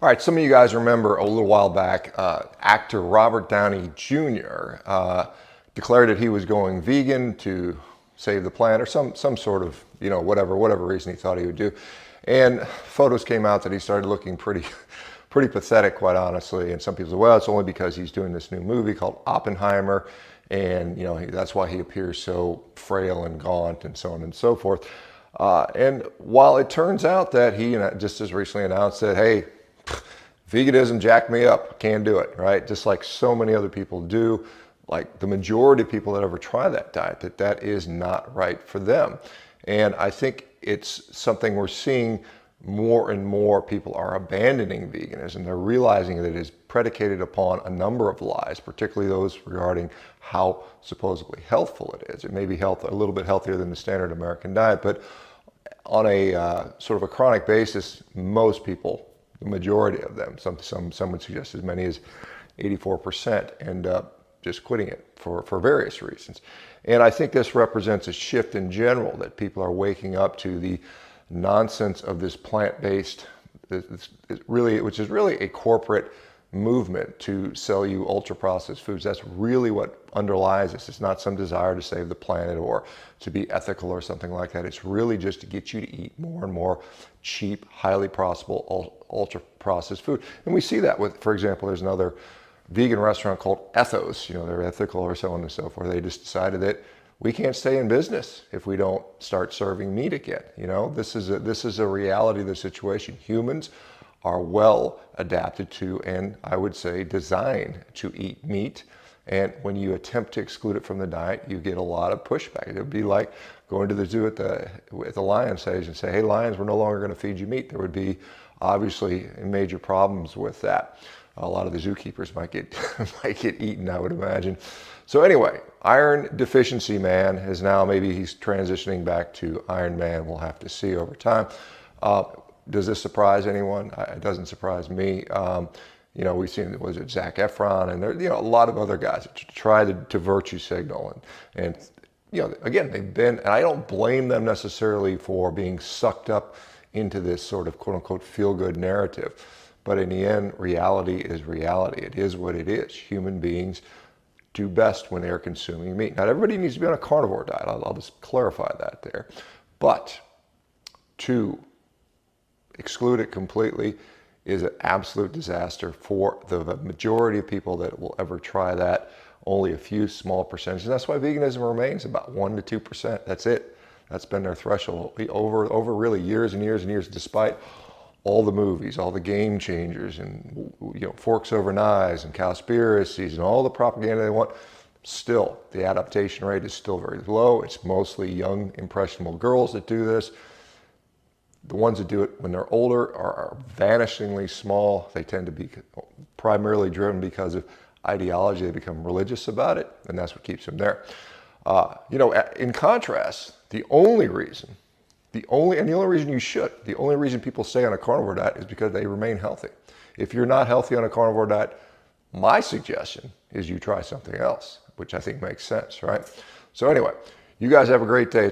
All right, some of you guys remember a little while back, actor Robert Downey Jr. Declared that he was going vegan to save the planet, or some sort of, whatever reason he thought he would do. And photos came out that he started looking pretty pathetic, quite honestly. And some people say, well, it's only because he's doing this new movie called Oppenheimer, and that's why he appears so frail and gaunt, and so on and so forth. And while it turns out that he just as recently announced that, hey, veganism jacked me up, can't do it, right? Just like so many other people do, like the majority of people that ever try that diet, that is not right for them. And I think it's something we're seeing more and more. People are abandoning veganism. They're realizing that it is predicated upon a number of lies, particularly those regarding how supposedly healthful it is. It may be a little bit healthier than the standard American diet, but on a sort of a chronic basis, most people, the majority of them, some would suggest as many as 84%, end up just quitting it for various reasons. And I think this represents a shift in general, that people are waking up to the nonsense of this plant-based, which is really a corporate movement to sell you ultra-processed foods. That's really what underlies this. It's not some desire to save the planet or to be ethical or something like that. It's really just to get you to eat more and more cheap, highly processable, ultra-processed food. And we see that with, for example, there's another vegan restaurant called Ethos. They're ethical or so on and so forth. They just decided that we can't stay in business if we don't start serving meat again. This is a reality of the situation. Humans are well adapted to, and I would say designed to, eat meat. And when you attempt to exclude it from the diet, you get a lot of pushback. It would be like going to the zoo at the lion stage and say, hey, lions, we're no longer going to feed you meat. There would be obviously major problems with that. A lot of the zookeepers might get eaten, I would imagine. So anyway, iron deficiency man is now, maybe he's transitioning back to Iron Man. We'll have to see over time. Does this surprise anyone? It doesn't surprise me. We've seen, was it Zac Efron, and there, a lot of other guys that try to virtue signal, and again, they've been, and I don't blame them necessarily for being sucked up into this sort of quote unquote feel-good narrative. But in the end, reality is reality. It is what it is. Human beings do best when they're consuming meat. Not everybody needs to be on a carnivore diet. I'll just clarify that there. But to exclude it completely is an absolute disaster for the majority of people that will ever try that. Only a few small percentages. And that's why veganism remains about 1% to 2%. That's it. That's been their threshold over really years and years and years, despite all the movies, all the game changers, and forks over knives and cowspiracies and all the propaganda they want. Still, the adaptation rate is still very low. It's mostly young, impressionable girls that do this. The ones that do it when they're older are vanishingly small. They tend to be primarily driven because of ideology. They become religious about it, and that's what keeps them there. In contrast, the only reason people stay on a carnivore diet is because they remain healthy. If you're not healthy on a carnivore diet, my suggestion is you try something else, which I think makes sense, right? So anyway, you guys have a great day.